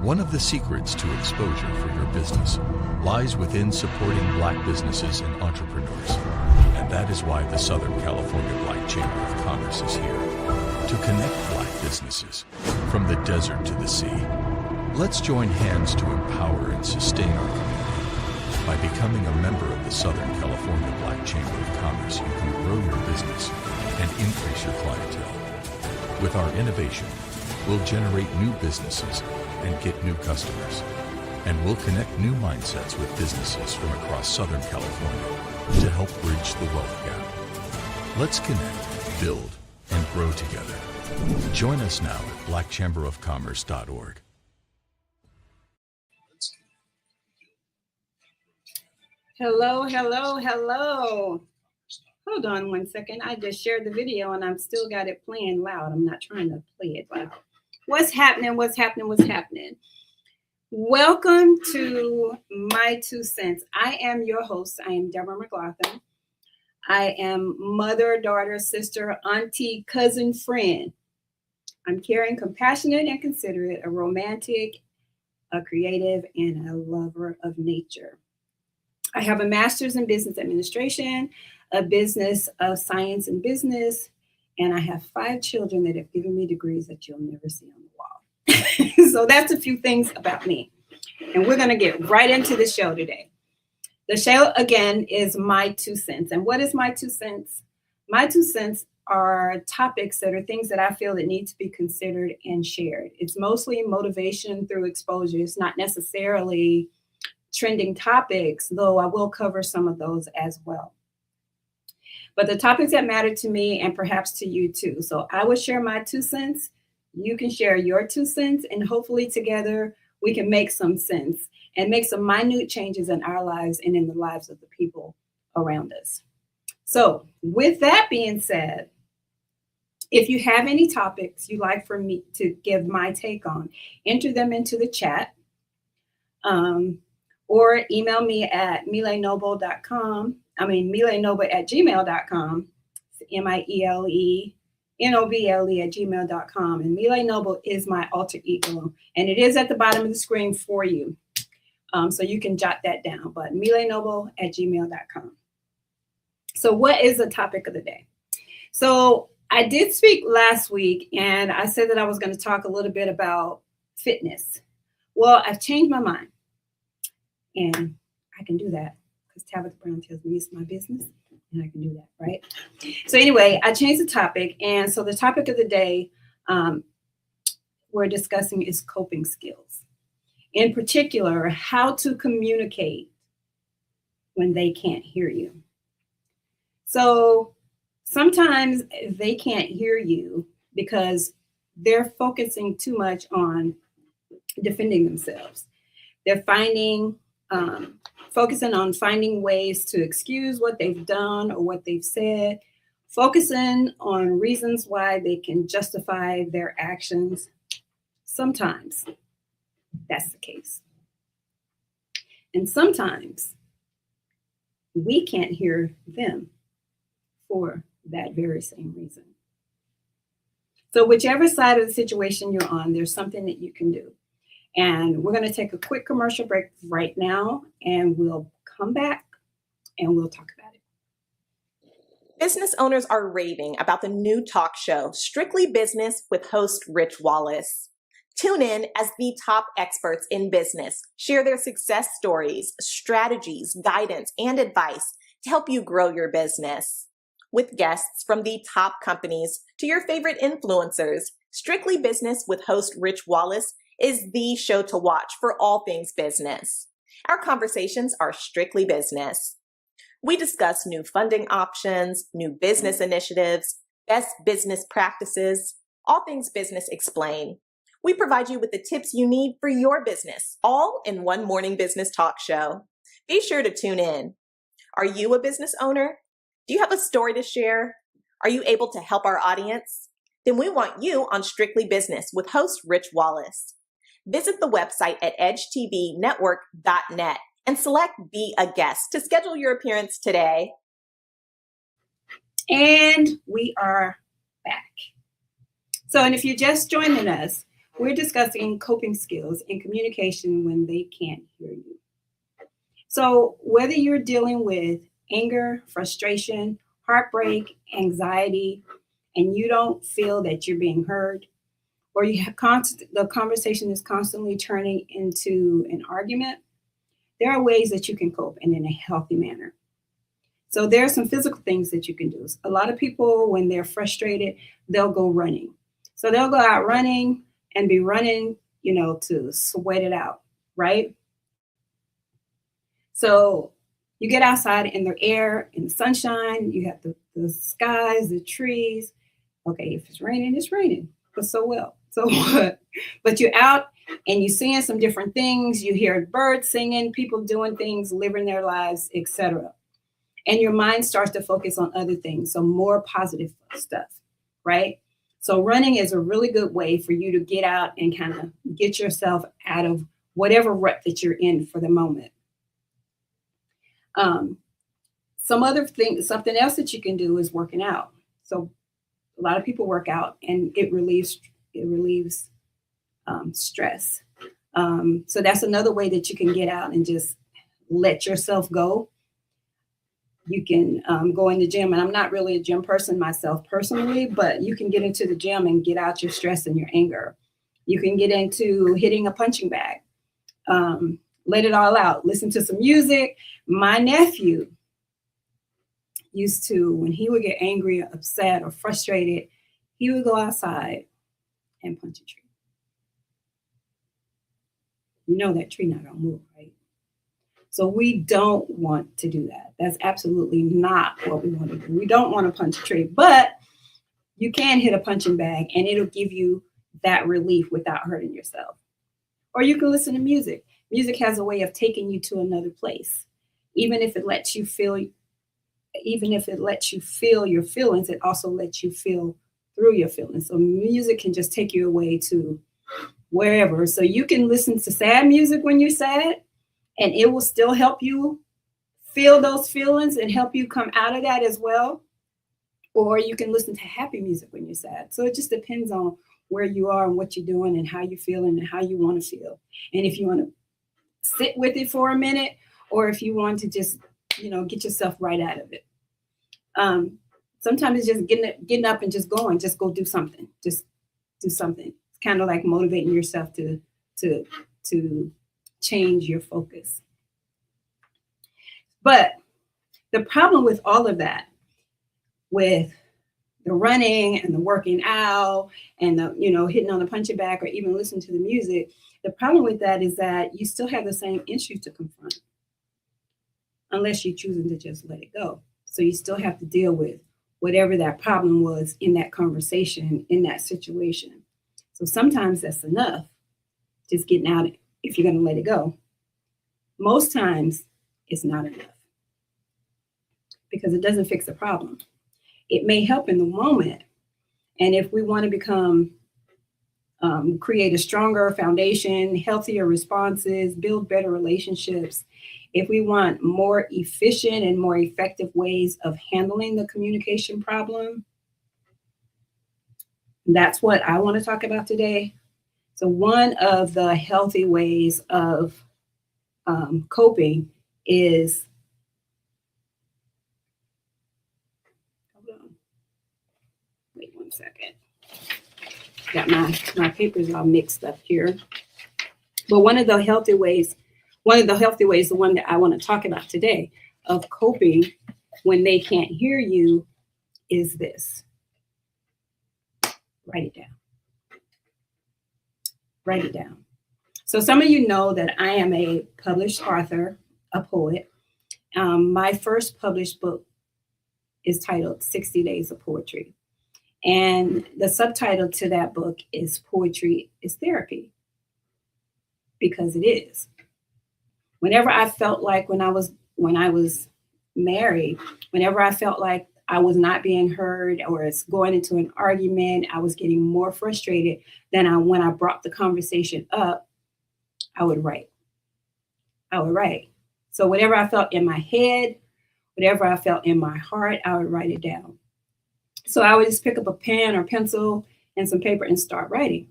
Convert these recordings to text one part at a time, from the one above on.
One of the secrets to exposure for your business lies within supporting Black businesses and entrepreneurs. And that is why the Southern California Black Chamber of Commerce is here to connect Black businesses from the desert to the sea. Let's join hands to empower and sustain our community. By becoming a member of the Southern California Black Chamber of Commerce, you can grow your business and increase your clientele. With our innovation, we'll generate new businesses and get new customers. And we'll connect new mindsets with businesses from across Southern California to help bridge the wealth gap. Let's connect, build, and grow together. Join us now at blackchamberofcommerce.org. Hello, hello, hello. Hold on one second. I just shared the video and I'm still got it playing loud. I'm not trying to play it loud. What's happening? What's happening? What's happening? Welcome to MyTueSense. I am your host. I am Deborah McLaughlin. I am mother, daughter, sister, auntie, cousin, friend. I'm caring, compassionate, and considerate, a romantic, a creative, and a lover of nature. I have a master's in business administration, a business of science and business, and I have 5 children that have given me degrees that you'll never see on the wall. So that's a few things about me. And we're going to get right into the show today. The show, again, is My 2 Cents. And what is My 2 Cents? My 2 cents are topics that are things that I feel that need to be considered and shared. It's mostly motivation through exposure. It's not necessarily trending topics, though I will cover some of those as well. But the topics that matter to me and perhaps to you too. So I will share my 2 cents. You can share your 2 cents, and hopefully together we can make some sense and make some minute changes in our lives and in the lives of the people around us. So with that being said, if you have any topics you'd like for me to give my take on, enter them into the chat. Or email me at milenoble.com. milenoble@gmail.com. milenoble@gmail.com. And Mile Noble is my alter ego. And it is at the bottom of the screen for you. So you can jot that down. But milenoble@gmail.com. So what is the topic of the day? So I did speak last week, and I said that I was going to talk a little bit about fitness. Well, I've changed my mind. And I can do that because Tabitha Brown tells me it's my business and I can do that, right? So anyway, I changed the topic. And so the topic of the day we're discussing is coping skills. In particular, how to communicate when they can't hear you. So sometimes they can't hear you because they're focusing too much on defending themselves. They're focusing on finding ways to excuse what they've done or what they've said, focusing on reasons why they can justify their actions. Sometimes that's the case. And sometimes we can't hear them for that very same reason. So whichever side of the situation you're on, there's something that you can do. And we're going to take a quick commercial break right now, and we'll come back and we'll talk about it. Business owners are raving about the new talk show, Strictly Business with host Rich Wallace. Tune in as the top experts in business share their success stories, strategies, guidance, and advice to help you grow your business. With guests from the top companies to your favorite influencers, Strictly Business with host Rich Wallace is the show to watch for all things business. Our conversations are strictly business. We discuss new funding options, new business initiatives, best business practices, all things business explained. We provide you with the tips you need for your business, all in one morning business talk show. Be sure to tune in. Are you a business owner? Do you have a story to share? Are you able to help our audience? Then we want you on Strictly Business with host Rich Wallace. Visit the website at edgetvnetwork.net and select Be a Guest to schedule your appearance today. And we are back. So, and if you're just joining us, we're discussing coping skills in communication when they can't hear you. So whether you're dealing with anger, frustration, heartbreak, anxiety, and you don't feel that you're being heard, or you have the conversation is constantly turning into an argument, there are ways that you can cope and in a healthy manner. So there are some physical things that you can do. A lot of people, when they're frustrated, they'll go running. So they'll go out running and be running, to sweat it out, right? So you get outside in the air, in the sunshine, you have the skies, the trees. Okay, if it's raining, but so well. So what? But you're out and you're seeing some different things. You hear birds singing, people doing things, living their lives, etc. And your mind starts to focus on other things, so more positive stuff, right? So running is a really good way for you to get out and kind of get yourself out of whatever rut that you're in for the moment. Something else that you can do is working out. So a lot of people work out and it relieves stress. So that's another way that you can get out and just let yourself go. You can go in the gym, and I'm not really a gym person myself personally, but you can get into the gym and get out your stress and your anger. You can get into hitting a punching bag. Let it all out. Listen to some music. My nephew used to, when he would get angry or upset or frustrated, he would go outside and punch a tree. You know that tree not gonna move, right? So we don't want to do that. That's absolutely not what we want to do. We don't want to punch a tree, but you can hit a punching bag and it'll give you that relief without hurting yourself. Or you can listen to music. Music has a way of taking you to another place. Even if it lets you feel your feelings, it also lets you feel through your feelings. So music can just take you away to wherever. So you can listen to sad music when you're sad, and it will still help you feel those feelings and help you come out of that as well. Or you can listen to happy music when you're sad. So it just depends on where you are and what you're doing and how you're feeling and how you want to feel. And if you want to sit with it for a minute, or if you want to just, get yourself right out of it. Sometimes it's just getting up and just going, just go do something. Just do something. It's kind of like motivating yourself to change your focus. But the problem with all of that, with the running and the working out and the, hitting on the punching bag or even listening to the music, the problem with that is that you still have the same issues to confront unless you're choosing to just let it go. So you still have to deal with whatever that problem was in that conversation, in that situation. So sometimes that's enough, just getting out if you're going to let it go. Most times it's not enough because it doesn't fix the problem. It may help in the moment. And if we want to become, create a stronger foundation, healthier responses, build better relationships, if we want more efficient and more effective ways of handling the communication problem, that's what I want to talk about today. So one of the healthy ways of coping is, hold on, wait 1 second. Got my papers all mixed up here. But one of the healthy ways, the one that I want to talk about today of coping when they can't hear you is this. Write it down. Write it down. So some of you know that I am a published author, a poet. My first published book is titled 60 Days of Poetry. And the subtitle to that book is Poetry is Therapy. Because it is. Whenever I felt like when I was married, whenever I felt like I was not being heard or it's going into an argument, I was getting more frustrated than when I brought the conversation up, I would write. So whatever I felt in my head, whatever I felt in my heart, I would write it down. So I would just pick up a pen or pencil and some paper and start writing.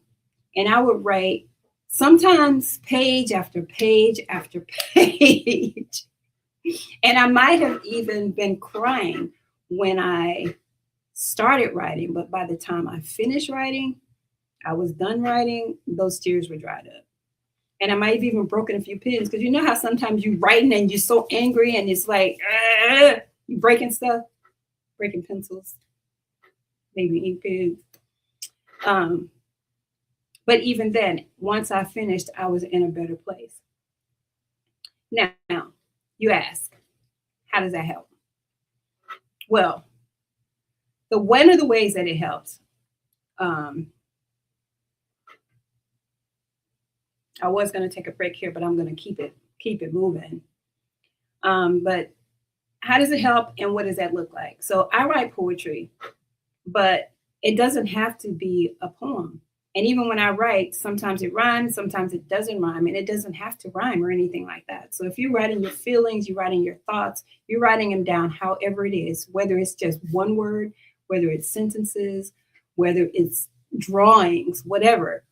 And I would write sometimes page after page after page. And I might have even been crying when I started writing, but by the time I finished writing, I was done writing, those tears were dried up. And I might have even broken a few pens, because you know how sometimes you're writing and you're so angry and it's like, you're breaking stuff, breaking pencils, maybe ink pens. But even then, once I finished, I was in a better place. Now, you ask, how does that help? Well, one of the ways that it helps, I was going to take a break here, but I'm going to keep it moving. But how does it help, and what does that look like? So I write poetry, but it doesn't have to be a poem. And even when I write, sometimes it rhymes, sometimes it doesn't rhyme, and it doesn't have to rhyme or anything like that. So if you're writing your feelings, you're writing your thoughts, you're writing them down however it is, whether it's just one word, whether it's sentences, whether it's drawings, whatever,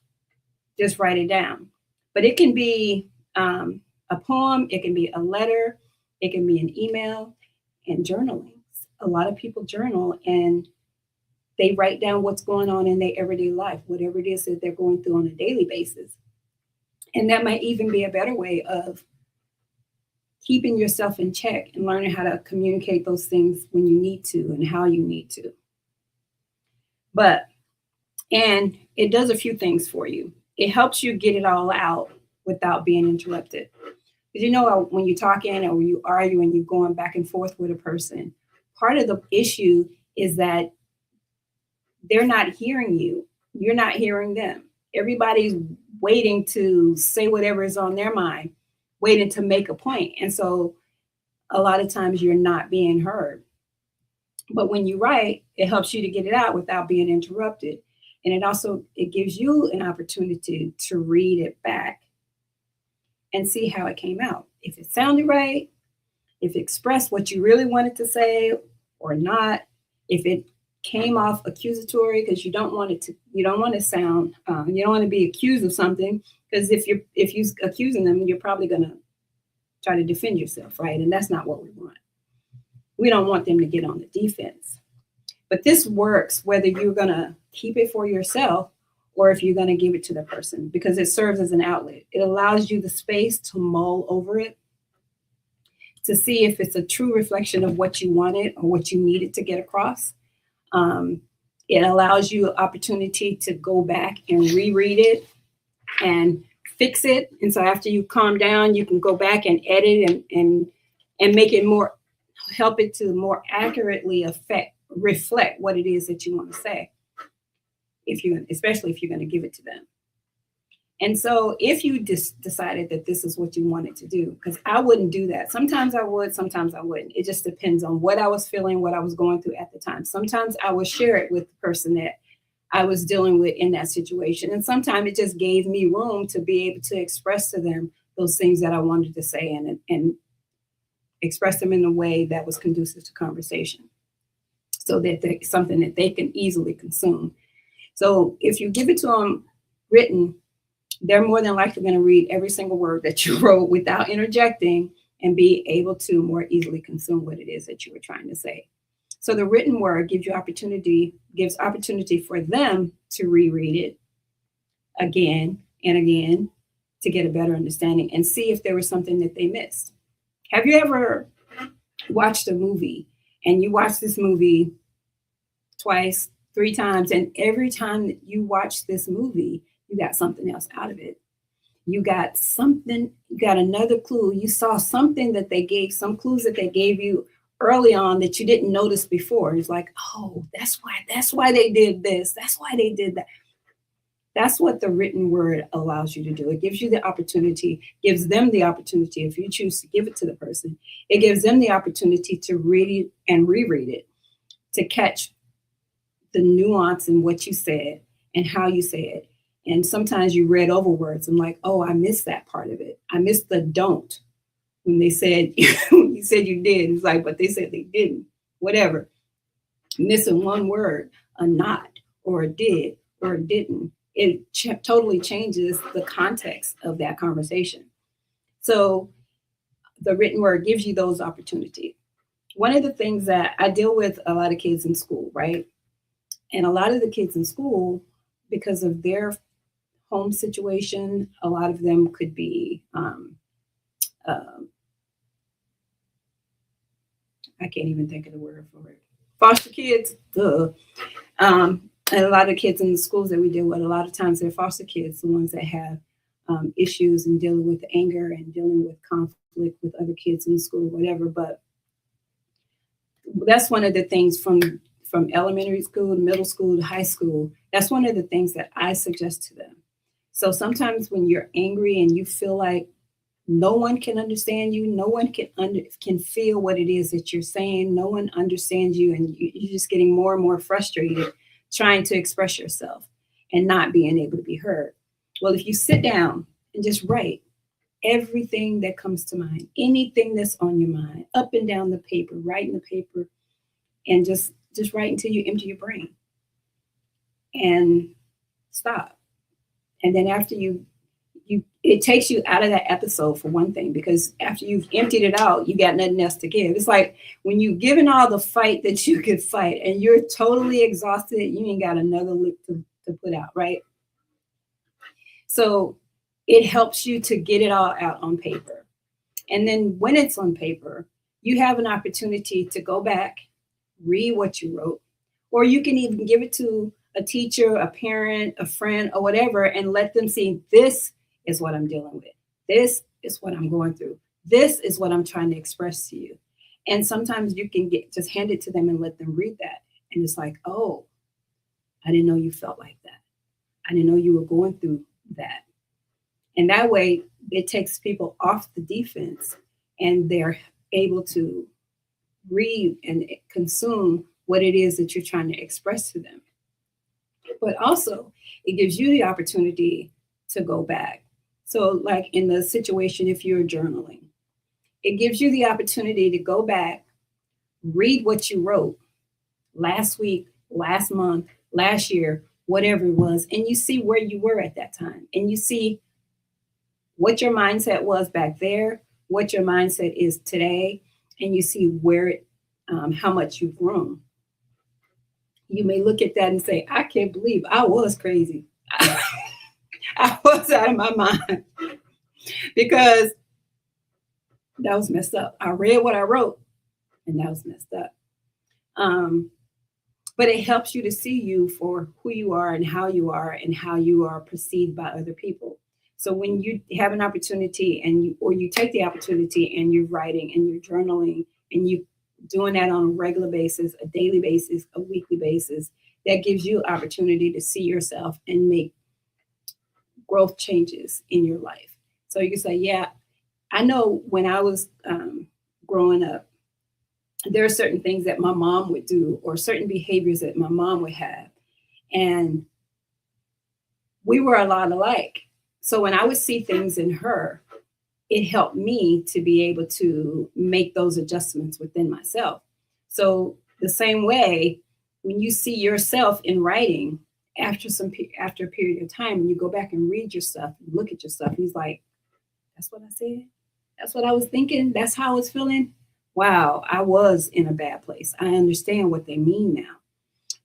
just write it down. But it can be a poem, it can be a letter, it can be an email, and journaling. A lot of people journal and they write down what's going on in their everyday life, whatever it is that they're going through on a daily basis. And that might even be a better way of keeping yourself in check and learning how to communicate those things when you need to and how you need to. And it does a few things for you. It helps you get it all out without being interrupted. Because you know, when you're talking or you argue and you're going back and forth with a person, part of the issue is that they're not hearing you. You're not hearing them. Everybody's waiting to say whatever is on their mind, waiting to make a point. And so a lot of times you're not being heard. But when you write, it helps you to get it out without being interrupted. And it gives you an opportunity to read it back and see how it came out. If it sounded right, if it expressed what you really wanted to say or not, if it came off accusatory, because you don't want to sound, you don't want to be accused of something, because if you're accusing them, you're probably going to try to defend yourself, right? And that's not what we want. We don't want them to get on the defense. But this works whether you're going to keep it for yourself or if you're going to give it to the person, because it serves as an outlet. It allows you the space to mull over it, to see if it's a true reflection of what you wanted or what you needed to get across. It allows you an opportunity to go back and reread it and fix it. And so after you calm down, you can go back and edit and make it help it to more accurately reflect what it is that you want to say, especially if you're going to give it to them. And so if you decided that this is what you wanted to do, because I wouldn't do that. Sometimes I would, sometimes I wouldn't. It just depends on what I was feeling, what I was going through at the time. Sometimes I would share it with the person that I was dealing with in that situation. And sometimes it just gave me room to be able to express to them those things that I wanted to say and express them in a way that was conducive to conversation, so that it's something that they can easily consume. So if you give it to them written, they're more than likely going to read every single word that you wrote without interjecting and be able to more easily consume what it is that you were trying to say. So the written word gives opportunity for them to reread it again and again to get a better understanding and see if there was something that they missed. Have you ever watched a movie and you watch this movie twice, 3 times, and every time that you watch this movie, you got something else out of it? You got something, you got another clue. You saw something that they gave, some clues that they gave you early on that you didn't notice before. It's like, oh, that's why they did this. That's why they did that. That's what the written word allows you to do. It gives you the opportunity, gives them the opportunity, if you choose to give it to the person, it gives them the opportunity to read it and reread it, to catch the nuance in what you said and how you say it. And sometimes you read over words and like, oh, I missed that part of it. I missed the don't when they said, you said you did. It's like, but they said they didn't, whatever. Missing one word, a not, or a did, or a didn't. it totally changes the context of that conversation. So the written word gives you those opportunities. One of the things that I deal with a lot of kids in school, right? And a lot of the kids in school, because of their home situation, a lot of them could be, I can't even think of the word for it. Foster kids, duh. And a lot of kids in the schools that we deal with, a lot of times they're foster kids, the ones that have issues and dealing with anger and dealing with conflict with other kids in the school, whatever. But that's one of the things from elementary school to middle school to high school. That's one of the things that I suggest to them. So sometimes when you're angry and you feel like no one can understand you, no one can feel what it is that you're saying, no one understands you, and you're just getting more and more frustrated trying to express yourself and not being able to be heard. Well, if you sit down and just write everything that comes to mind, anything that's on your mind, up and down the paper, write in the paper, and just write until you empty your brain and stop. And then after it takes you out of that episode, for one thing, because after you've emptied it out, you got nothing else to give. It's like when you've given all the fight that you could fight and you're totally exhausted, you ain't got another lick to put out, right? So it helps you to get it all out on paper. And then when it's on paper, you have an opportunity to go back, read what you wrote, or you can even give it to a teacher, a parent, a friend, or whatever, and let them see, this is what I'm dealing with. This is what I'm going through. This is what I'm trying to express to you. And sometimes you can just hand it to them and let them read that. And it's like, oh, I didn't know you felt like that. I didn't know you were going through that. And that way it takes people off the defense and they're able to read and consume what it is that you're trying to express to them. But also it gives you the opportunity to go back. So like in the situation, if you're journaling, it gives you the opportunity to go back, read what you wrote last week, last month, last year, whatever it was, and you see where you were at that time. And you see what your mindset was back there, what your mindset is today, and you see where how much you've grown. You may look at that and say, I can't believe I was crazy. I was out of my mind because that was messed up. I read what I wrote and that was messed up. But it helps you to see you for who you are and how you are perceived by other people. So when you have an opportunity you take the opportunity and you're writing and you're journaling and you doing that on a regular basis, a daily basis, a weekly basis, that gives you opportunity to see yourself and make growth changes in your life. So you can say, yeah, I know when I was growing up, there are certain things that my mom would do or certain behaviors that my mom would have. And we were a lot alike. So when I would see things in her, it helped me to be able to make those adjustments within myself. So the same way, when you see yourself in writing, after a period of time, and you go back and read your stuff, and look at your stuff, and he's like, that's what I said. That's what I was thinking. That's how I was feeling. Wow, I was in a bad place. I understand what they mean now.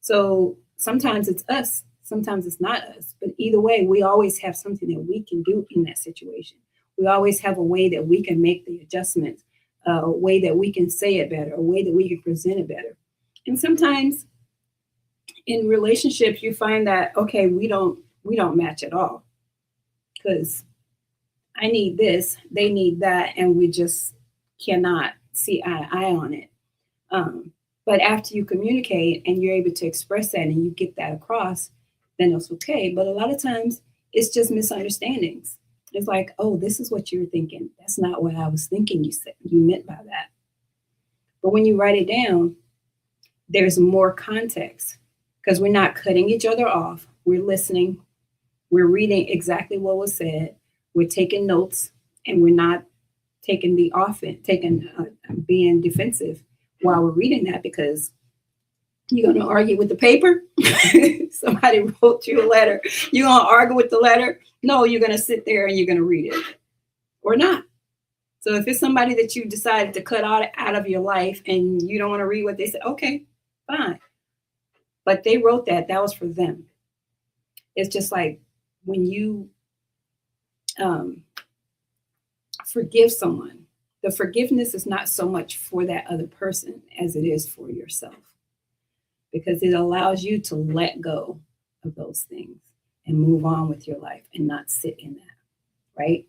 So sometimes it's us, sometimes it's not us. But either way, we always have something that we can do in that situation. We always have a way that we can make the adjustments, a way that we can say it better, a way that we can present it better. And sometimes in relationships, you find that, okay, we don't match at all because I need this, they need that, and we just cannot see eye to eye on it. But after you communicate and you're able to express that and you get that across, then it's okay. But a lot of times it's just misunderstandings. It's like, oh, this is what you're thinking. That's not what I was thinking you meant by that. But when you write it down, there's more context because we're not cutting each other off. We're listening. We're reading exactly what was said. We're taking notes and we're not taking the offense, being defensive while we're reading that, because You're going to argue with the paper. Somebody wrote you a letter. You're going to argue with the letter. No, you're going to sit there and you're going to read it or not. So if it's somebody that you decided to cut out of your life and you don't want to read what they said, okay, fine. But they wrote that was for them. It's just like when you forgive someone, the forgiveness is not so much for that other person as it is for yourself, because it allows you to let go of those things and move on with your life and not sit in that, right?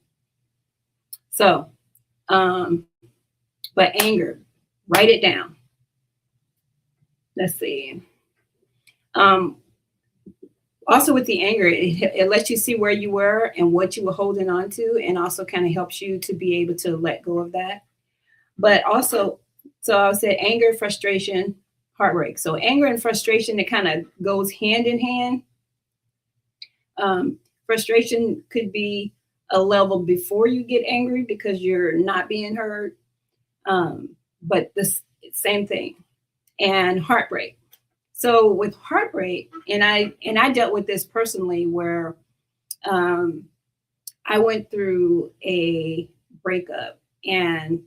So, but anger, write it down. Let's see. Also with the anger, it lets you see where you were and what you were holding on to, and also kind of helps you to be able to let go of that. But also, so I would say anger, frustration, heartbreak. So anger and frustration, it kind of goes hand in hand. Frustration could be a level before you get angry because you're not being heard. But the same thing. And heartbreak. So with heartbreak, and I dealt with this personally, where I went through a breakup. And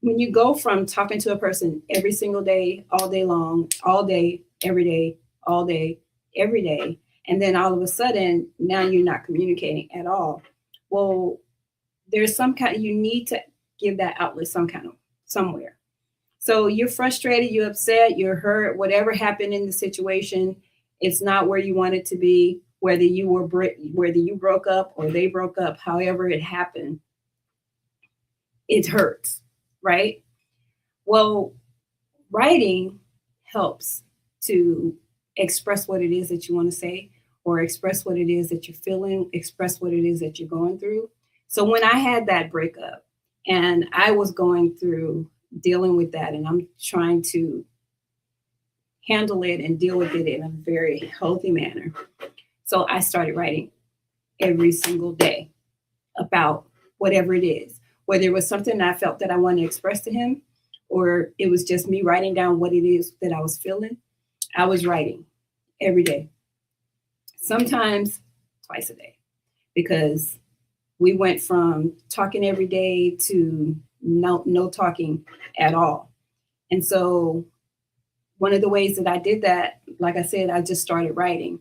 when you go from talking to a person every single day, all day long, all day, every day, all day, every day, and then all of a sudden, now you're not communicating at all. Well, there's you need to give that outlet somewhere. So you're frustrated, you're upset, you're hurt, whatever happened in the situation, it's not where you want it to be, whether you broke up or they broke up, however it happened, it hurts, right? Well, writing helps to express what it is that you want to say, or express what it is that you're feeling, express what it is that you're going through. So when I had that breakup and I was going through dealing with that, and I'm trying to handle it and deal with it in a very healthy manner. So I started writing every single day about whatever it is, whether it was something that I felt that I wanted to express to him, or it was just me writing down what it is that I was feeling. I was writing every day, sometimes twice a day, because we went from talking every day to no talking at all. And so one of the ways that I did that, like I said, I just started writing.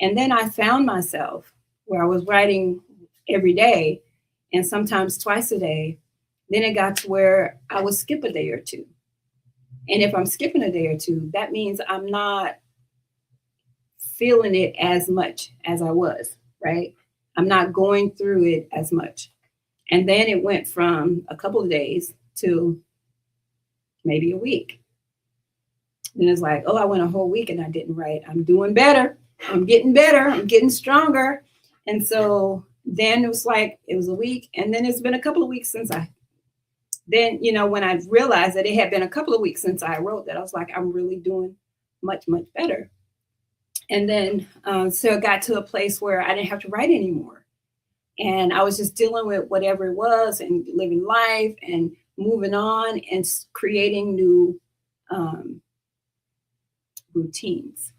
And then I found myself where I was writing every day and sometimes twice a day. Then it got to where I would skip a day or two. And if I'm skipping a day or two, that means I'm not feeling it as much as I was, right? I'm not going through it as much. And then it went from a couple of days to maybe a week. And it's like, oh, I went a whole week and I didn't write. I'm doing better. I'm getting better. I'm getting stronger. And so then it was a week. And then it's been a couple of weeks since when I realized that it had been a couple of weeks since I wrote that, I was like, I'm really doing much, much better. And then, so it got to a place where I didn't have to write anymore. And I was just dealing with whatever it was and living life and moving on and creating new routines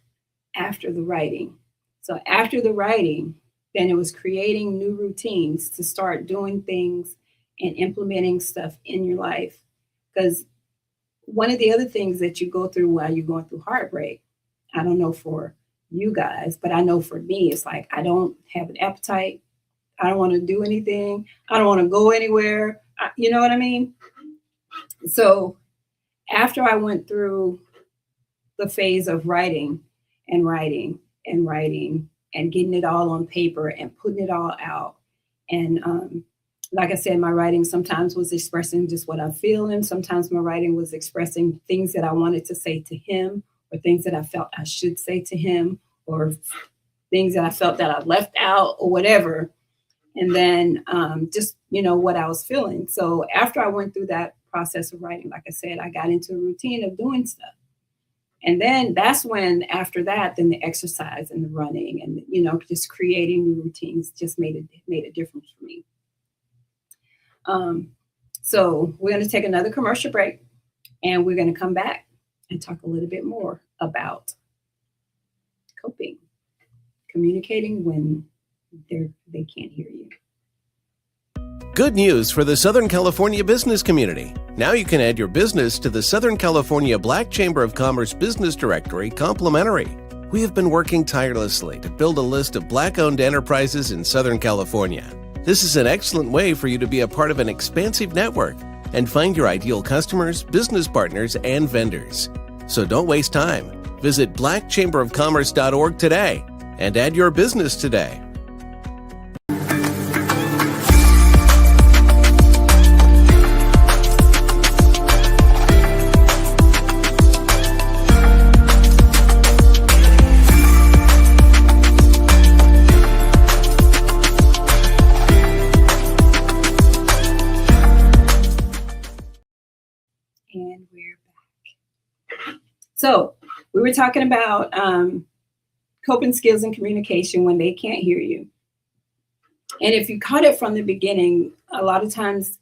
after the writing. So after the writing, then it was creating new routines to start doing things and implementing stuff in your life. Because one of the other things that you go through while you're going through heartbreak, I don't know for you guys, but I know for me, it's like I don't have an appetite. I don't want to do anything. I don't want to go anywhere. You know what I mean? So after I went through the phase of writing and writing and writing and getting it all on paper and putting it all out. And like I said, my writing sometimes was expressing just what I'm feeling. Sometimes my writing was expressing things that I wanted to say to him, or things that I felt I should say to him, or things that I felt that I left out or whatever. And then just, what I was feeling. So after I went through that process of writing, like I said, I got into a routine of doing stuff. And then that's when, after that, then the exercise and the running and, just creating new routines just made a difference for me. So we're going to take another commercial break and we're going to come back and talk a little bit more about coping, communicating when they can't hear you. Good news for the Southern California business community. Now you can add your business to the Southern California Black Chamber of Commerce Business Directory complimentary. We have been working tirelessly to build a list of Black-owned enterprises in Southern California. This is an excellent way for you to be a part of an expansive network and find your ideal customers, business partners, and vendors. So don't waste time. Visit blackchamberofcommerce.org today and add your business today. And we're back. So we were talking about coping skills and communication when they can't hear you. And if you caught it from the beginning, a lot of times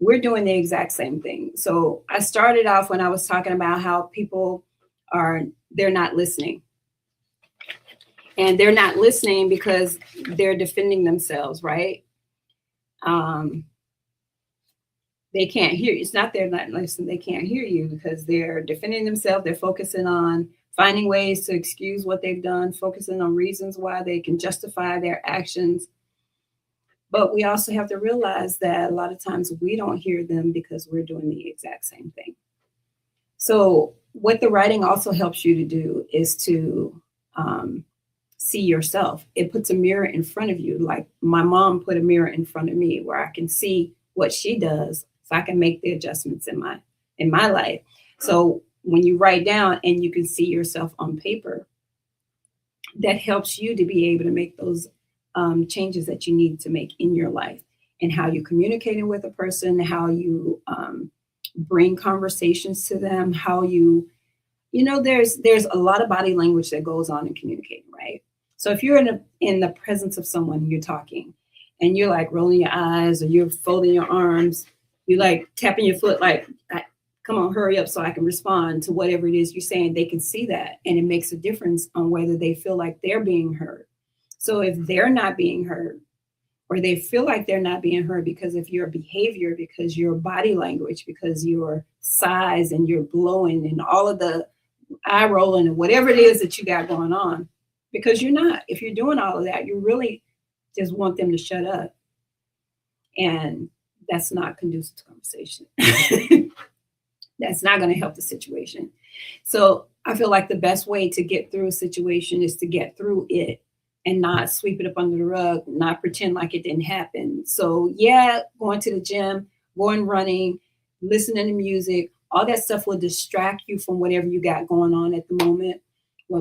we're doing the exact same thing. So I started off when I was talking about how people they're not listening. And they're not listening because they're defending themselves, right? They can't hear you. It's not they're not listening. They can't hear you because they're defending themselves. They're focusing on finding ways to excuse what they've done, focusing on reasons why they can justify their actions. But we also have to realize that a lot of times we don't hear them because we're doing the exact same thing. So what the writing also helps you to do is to see yourself. It puts a mirror in front of you. Like my mom put a mirror in front of me where I can see what she does, so I can make the adjustments in my life. So when you write down and you can see yourself on paper, that helps you to be able to make those changes that you need to make in your life, and how you're communicating with a person, how you bring conversations to them, how you know, there's a lot of body language that goes on in communicating, right? So if you're in the presence of someone and you're talking and you're like rolling your eyes or you're folding your arms, you like tapping your foot, like, come on, hurry up so I can respond to whatever it is you're saying, they can see that. And it makes a difference on whether they feel like they're being heard. So if they're not being heard, or they feel like they're not being heard because of your behavior, because your body language, because your size and your blowing and all of the eye rolling and whatever it is that you got going on, because you're not. If you're doing all of that, you really just want them to shut up. And that's not conducive to conversation. That's not going to help the situation. So I feel like the best way to get through a situation is to get through it and not sweep it up under the rug, not pretend like it didn't happen. So yeah, going to the gym, going running, listening to music, all that stuff will distract you from whatever you got going on at the moment,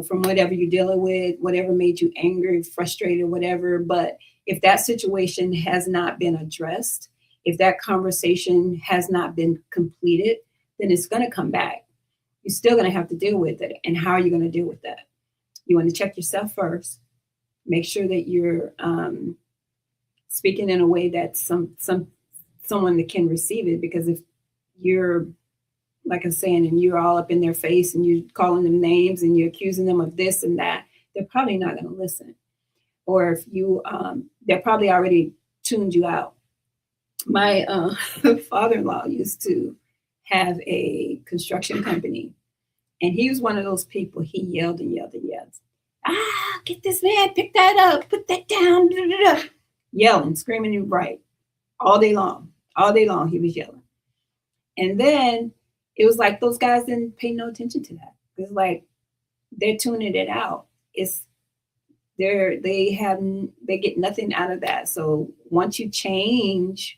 from whatever you're dealing with, whatever made you angry, frustrated, whatever. But if that situation has not been addressed, if that conversation has not been completed, then it's going to come back. You're still going to have to deal with it. And how are you going to deal with that? You want to check yourself first. Make sure that you're speaking in a way that someone that can receive it. Because if you're, like I'm saying, and you're all up in their face and you're calling them names and you're accusing them of this and that, they're probably not going to listen. Or if you, they're probably already tuned you out. My father-in-law used to have a construction company, and he was one of those people. He yelled and yelled and yelled. Get this man, pick that up, put that down, da, da, da. Yelling, screaming, and right, all day long he was yelling. And then it was like those guys didn't pay no attention to that. It's like they're tuning it out. They get nothing out of that. So once you change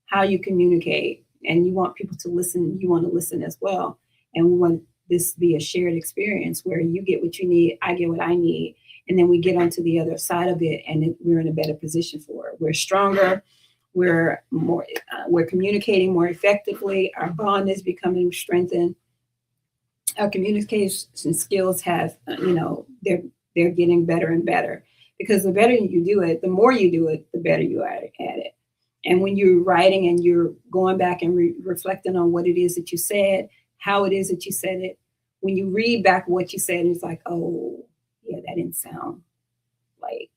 how you communicate, and you want people to listen, you want to listen as well. And we want this to be a shared experience where you get what you need, I get what I need, and then we get onto the other side of it, and we're in a better position for it. We're stronger. We're more. We're communicating more effectively. Our bond is becoming strengthened. Our communication skills have, they're getting better and better, because the better you do it, the more you do it, the better you are at it. And when you're writing and you're going back and reflecting on what it is that you said, how it is that you said it, when you read back what you said, it's like, oh, yeah, that didn't sound like,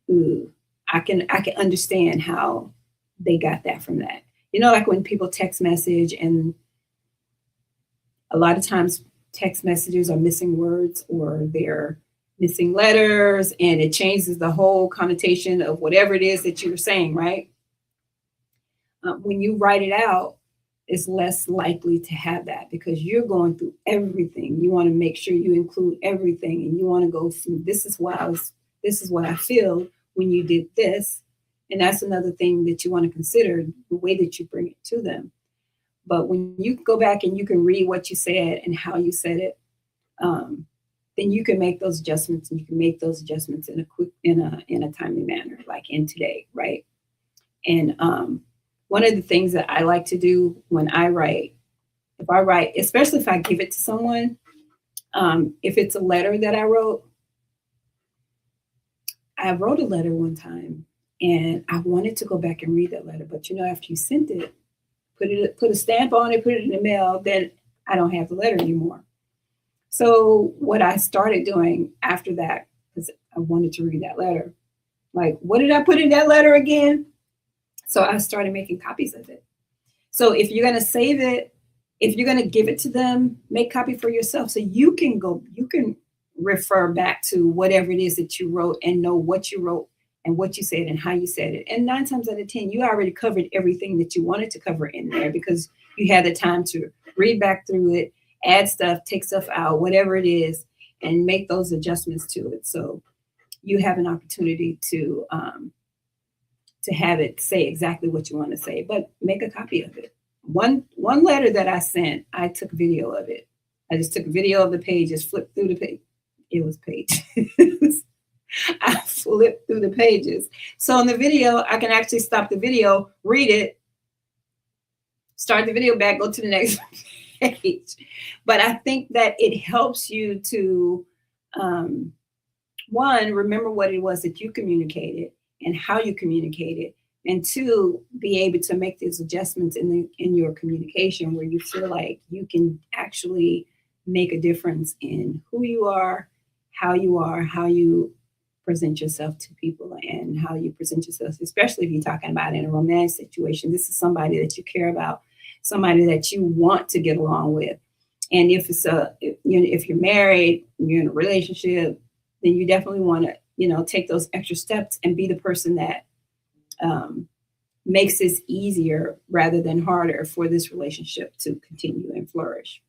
ooh. I can understand how they got that from that. You know, like when people text message, and a lot of times text messages are missing words or they're missing letters, and it changes the whole connotation of whatever it is that you were saying, right? When you write it out, it's less likely to have that because you're going through everything. You want to make sure you include everything, and you want to go through, this is what I feel when you did this. And that's another thing that you want to consider, the way that you bring it to them. But when you go back and you can read what you said and how you said it, then you can make those adjustments, and you can make those adjustments in a timely manner, like in today, right? And one of the things that I like to do when I write, especially if I give it to someone, if it's a letter that I wrote a letter one time, and I wanted to go back and read that letter, but after you sent it, put a stamp on it, put it in the mail, then I don't have the letter anymore. So what I started doing after that, because I wanted to read that letter, like, what did I put in that letter again? So I started making copies of it. So if you're going to save it, if you're going to give it to them, make copy for yourself so you can refer back to whatever it is that you wrote and know what you wrote and what you said and how you said it. And 9 times out of 10, you already covered everything that you wanted to cover in there because you had the time to read back through it, add stuff, take stuff out, whatever it is, and make those adjustments to it. So you have an opportunity to have it say exactly what you want to say, but make a copy of it. One letter that I sent, I took video of it. I just took a video of the pages, flipped through the page. It was pages. I flipped through the pages. So in the video, I can actually stop the video, read it, start the video back, go to the next page. But I think that it helps you to, one, remember what it was that you communicated and how you communicated, and 2, be able to make these adjustments in your communication where you feel like you can actually make a difference in who you are, how you present yourself to people, and how you present yourself, especially if you're talking about in a romantic situation. This is somebody that you care about, somebody that you want to get along with. And if you're married, you're in a relationship, then you definitely want to, take those extra steps and be the person that makes this easier rather than harder for this relationship to continue and flourish.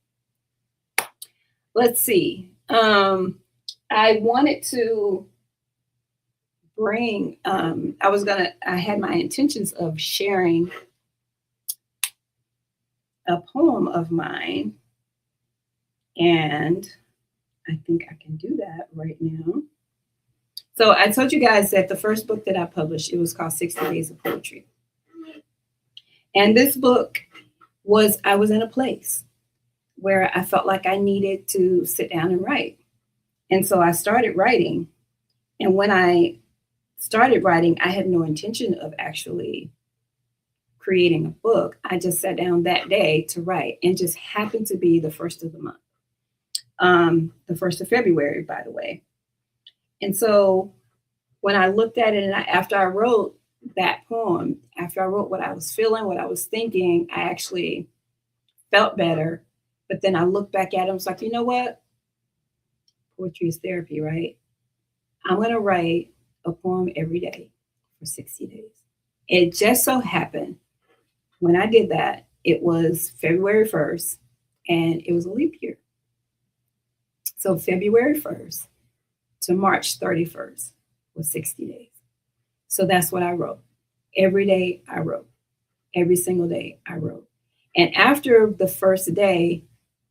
Let's see. I wanted to bring, I had my intentions of sharing a poem of mine, and I think I can do that right now. So I told you guys that the first book that I published, it was called 60 Days of Poetry. And this book I was in a place where I felt like I needed to sit down and write. And so I started writing. And when I started writing, I had no intention of actually creating a book. I just sat down that day to write, and just happened to be the first of the month. The 1st of February, by the way. And so when I looked at it, and after I wrote that poem, after I wrote what I was feeling, what I was thinking, I actually felt better. But then I looked back at it and was like, you know what? Poetry is therapy, right? I'm going to write a poem every day for 60 days. It just so happened when I did that, it was February 1st, and it was a leap year. So February 1st to March 31st was 60 days. So that's what I wrote. Every day I wrote. Every single day I wrote. And after the first day,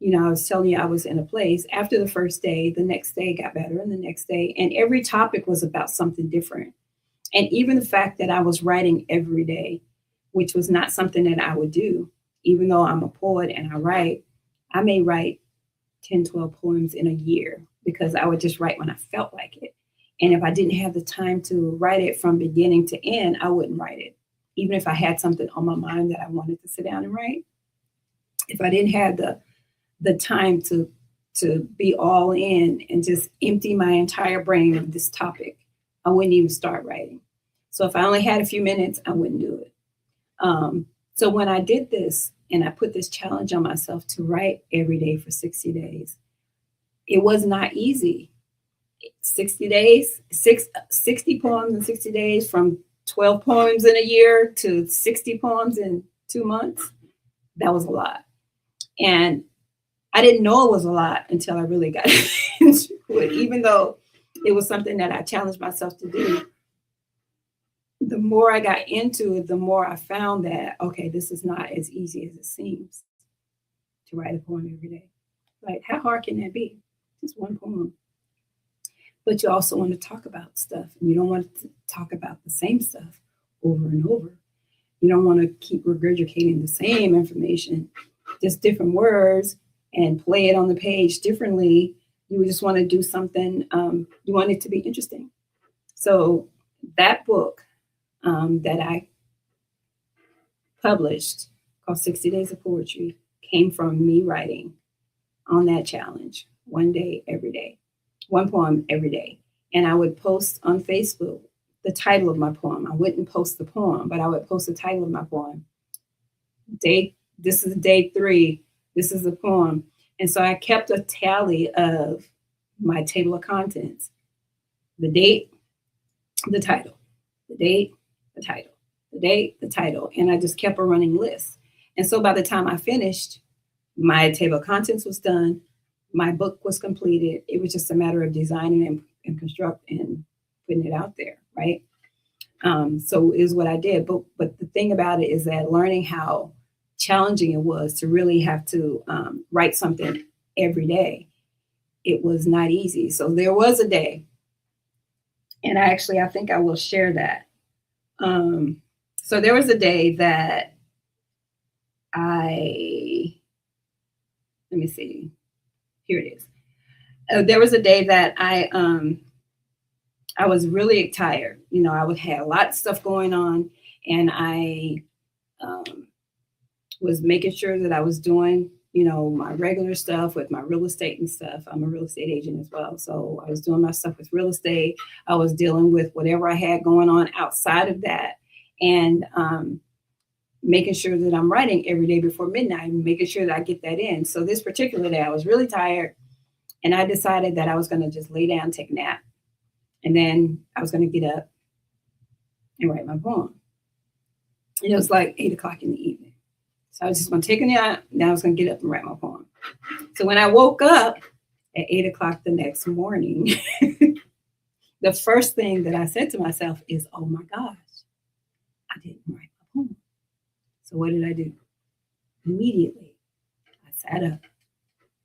I was telling you I was in a place. After the first day, the next day got better, and the next day. And every topic was about something different. And even the fact that I was writing every day, which was not something that I would do, even though I'm a poet and I write, I may write 10, 12 poems in a year because I would just write when I felt like it. And if I didn't have the time to write it from beginning to end, I wouldn't write it. Even if I had something on my mind that I wanted to sit down and write, if I didn't have the time to to be all in and just empty my entire brain of this topic, I wouldn't even start writing. So if I only had a few minutes, I wouldn't do it. So when I did this and I put this challenge on myself to write every day for 60 days, it was not easy. 60 days, 60 poems in 60 days, from 12 poems in a year to 60 poems in 2 months. That was a lot. And I didn't know it was a lot until I really got into it, even though it was something that I challenged myself to do. The more I got into it, the more I found that, okay, this is not as easy as it seems to write a poem every day. Like, how hard can that be? Just one poem. But you also want to talk about stuff, and you don't want to talk about the same stuff over and over. You don't want to keep regurgitating the same information, just different words, and play it on the page differently. You just want to do something, you want it to be interesting. So that book that I published, called 60 Days of Poetry, came from me writing on that challenge, one day, every day, one poem every day. And I would post on Facebook the title of my poem. I wouldn't post the poem, but I would post the title of my poem. This is day 3. This is the poem. And so I kept a tally of my table of contents: the date, the title, the date, the title, the date, the title. And I just kept a running list. And so by the time I finished, my table of contents was done. My book was completed. It was just a matter of designing and constructing and putting it out there, right? So is what I did. But the thing about it is that learning how challenging it was to really have to write something every day, it was not easy. So there was a day, and I think I will share that. So there was a day that let me see. Here it is. There was a day that I was really tired. You know, I had a lot of stuff going on, and I was making sure that I was doing, my regular stuff with my real estate and stuff. I'm a real estate agent as well. So I was doing my stuff with real estate. I was dealing with whatever I had going on outside of that, and making sure that I'm writing every day before midnight, and making sure that I get that in. So this particular day, I was really tired, and I decided that I was going to just lay down, take a nap, and then I was going to get up and write my poem. And it was like 8 o'clock in the evening. So I was just going to take a nap, and then I was going to get up and write my poem. So when I woke up at 8 o'clock the next morning, the first thing that I said to myself is, oh my gosh, I didn't write my poem. So what did I do? Immediately, I sat up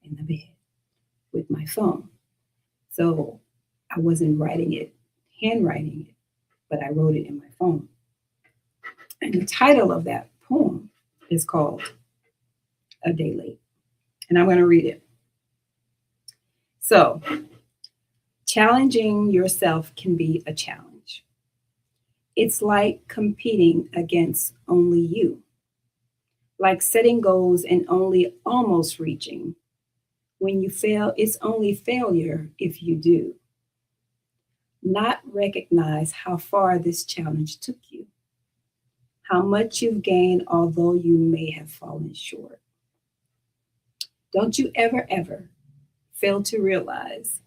in the bed with my phone. So I wasn't handwriting it, but I wrote it in my phone. And the title of that poem is called A Day Late. And I'm going to read it. So, challenging yourself can be a challenge. It's like competing against only you. Like setting goals and only almost reaching. When you fail, it's only failure if you do. Not recognize how far this challenge took you. How much you've gained, although you may have fallen short. Don't you ever fail to realize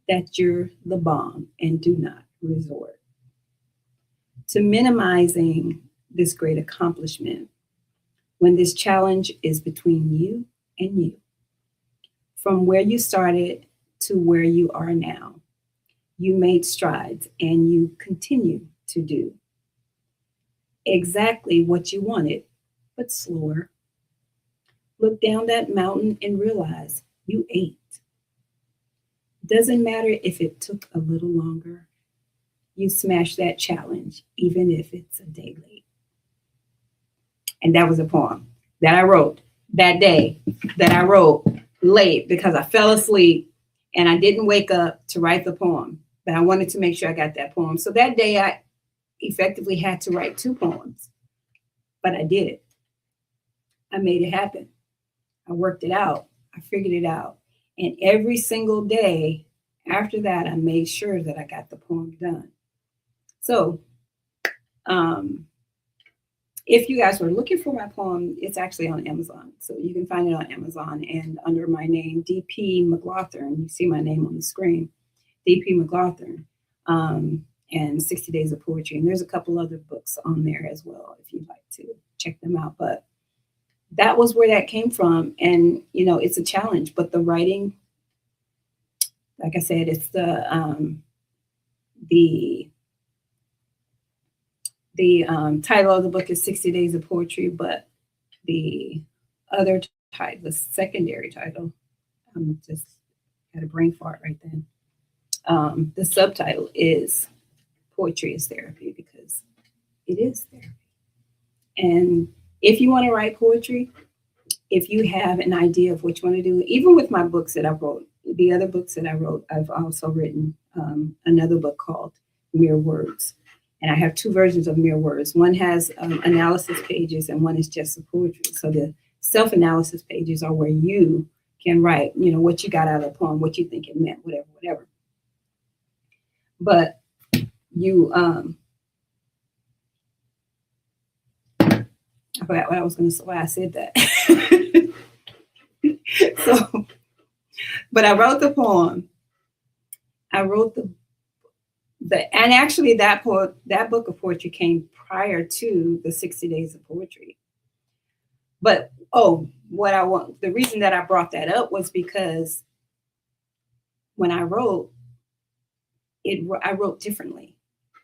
that you're the bomb, and do not resort to minimizing this great accomplishment when this challenge is between you and you. From where you started to where you are now, you made strides, and you continue to do exactly what you wanted, but slower. Look down that mountain and realize you ate. Doesn't matter if it took a little longer. You smashed that challenge, even if it's a day late. And that was a poem that I wrote that day, that I wrote late because I fell asleep and I didn't wake up to write the poem. But I wanted to make sure I got that poem. So that day I effectively had to write 2 poems, but I did it. I made it happen. I worked it out. I figured it out. And every single day after that, I made sure that I got the poem done. So if you guys were looking for my poem, it's actually on Amazon. So you can find it on Amazon and under my name, DP McLaughlin. You see my name on the screen, DP McLaughlin, and 60 Days of Poetry. And there's a couple other books on there as well, if you'd like to check them out. But that was where that came from. And, you know, it's a challenge, but the writing, like I said, it's the title of the book is 60 Days of Poetry, but the other title, the secondary title, just had a brain fart right then. The subtitle is Poetry is Therapy, because it is therapy. And if you want to write poetry, if you have an idea of what you want to do, even with my books that I wrote, the other books that I wrote, I've also written another book called Mere Words. And I have two versions of Mere Words. One has analysis pages and one is just the poetry. So the self-analysis pages are where you can write, you know, what you got out of the poem, what you think it meant, whatever. But you, I forgot what I was going to say, why I said that. So, but I wrote the poem. I wrote and actually that book of poetry came prior to the 60 Days of Poetry. But the reason that I brought that up was because when I wrote I wrote differently.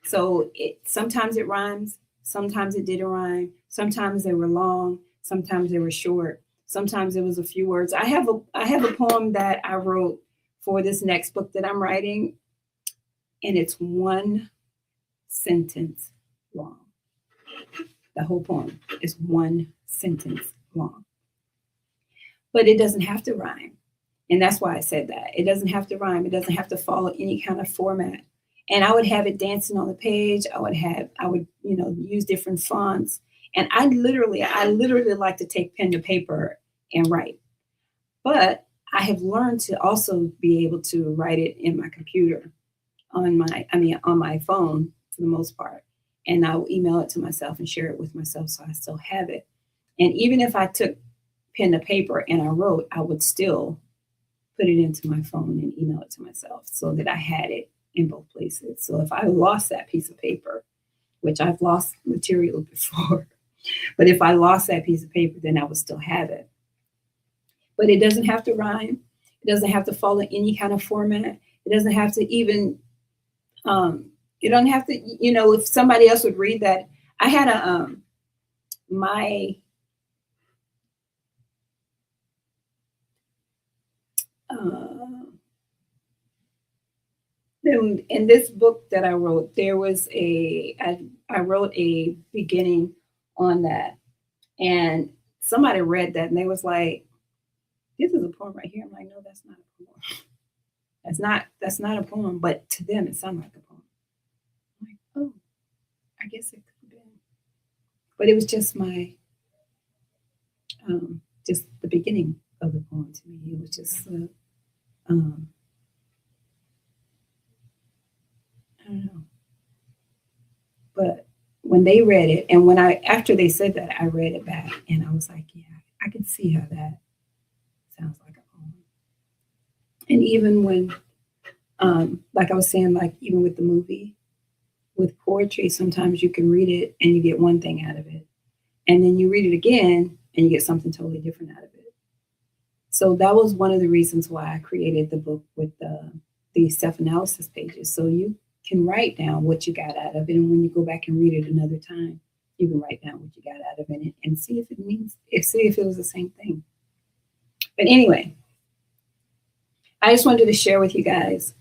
So sometimes it rhymes, sometimes it didn't rhyme, sometimes they were long, sometimes they were short, sometimes it was a few words. I have a poem that I wrote for this next book that I'm writing, and it's one sentence long. The whole poem is one sentence long. But it doesn't have to rhyme. And that's why I said that. It doesn't have to rhyme. It doesn't have to follow any kind of format. And I would have it dancing on the page. I would, use different fonts. And I literally like to take pen to paper and write. But I have learned to also be able to write it in my computer on my phone for the most part. And I will email it to myself and share it with myself so I still have it. And even if I took pen to paper and I wrote, I would still put it into my phone and email it to myself so that I had it in both places. So if I lost that piece of paper, which I've lost material before, but if I lost that piece of paper, then I would still have it. But it doesn't have to rhyme. It doesn't have to follow any kind of format. It doesn't have to even, you don't have to, if somebody else would read that. I had in this book that I wrote, there was I wrote a beginning on that, and somebody read that and they was like, "This is a poem right here." I'm like, "No, that's not a poem. That's not a poem." But to them, it sounded like a poem. I'm like, "Oh, I guess it could have been," but it was just my just the beginning of the poem to me. It was just I don't know. But when they read it, and after they said that, I read it back and I was like, yeah, I can see how that sounds like a poem. And even when, like I was saying, like even with the movie, with poetry, sometimes you can read it and you get one thing out of it. And then you read it again and you get something totally different out of it. So that was one of the reasons why I created the book with the self-analysis pages. So you can write down what you got out of it, and when you go back and read it another time, you can write down what you got out of it and see if it was the same thing. But anyway, I just wanted to share with you guys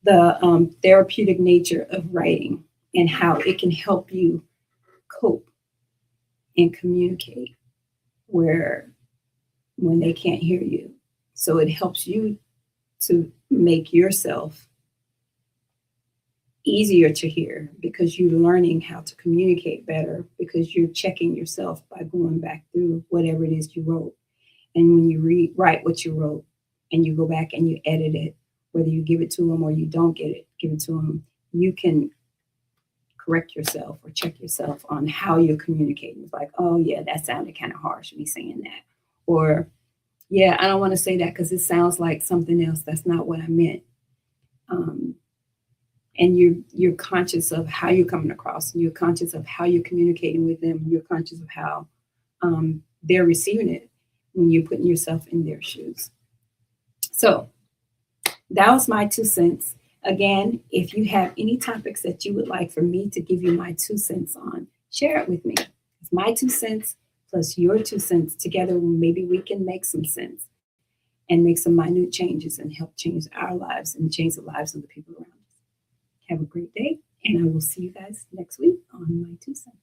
the therapeutic nature of writing and how it can help you cope and communicate when they can't hear you. So it helps you to make yourself easier to hear because you're learning how to communicate better, because you're checking yourself by going back through whatever it is you wrote. And when you write what you wrote, and you go back and you edit it, whether you give it to them or you don't give it to them, you can correct yourself or check yourself on how you're communicating. It's like, oh yeah, that sounded kind of harsh, me saying that. Or, yeah, I don't want to say that because it sounds like something else. That's not what I meant. And you're conscious of how you're coming across, and you're conscious of how you're communicating with them. You're conscious of how they're receiving it when you're putting yourself in their shoes. So that was my 2 cents. Again, if you have any topics that you would like for me to give you my 2 cents on, share it with me. It's my 2 cents plus your 2 cents. Together, maybe we can make some sense and make some minute changes and help change our lives and change the lives of the people around us. Have a great day, and I will see you guys next week on my 2 cents.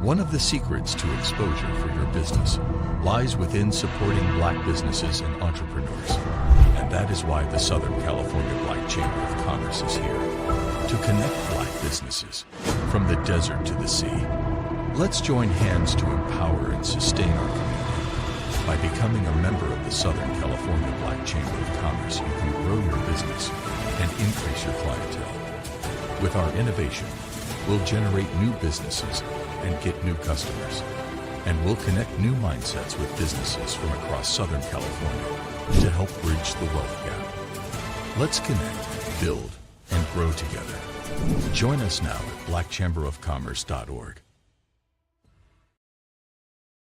One of the secrets to exposure for your business lies within supporting Black businesses and entrepreneurs. And that is why the Southern California Black Chamber of Commerce is here to connect Black businesses from the desert to the sea. Let's join hands to empower and sustain our community. By becoming a member of the Southern California Black Chamber of Commerce, you can grow your business and increase your clientele. With our innovation, we'll generate new businesses and get new customers. And we'll connect new mindsets with businesses from across Southern California to help bridge the wealth gap. Let's connect, build, and grow together. Join us now at blackchamberofcommerce.org.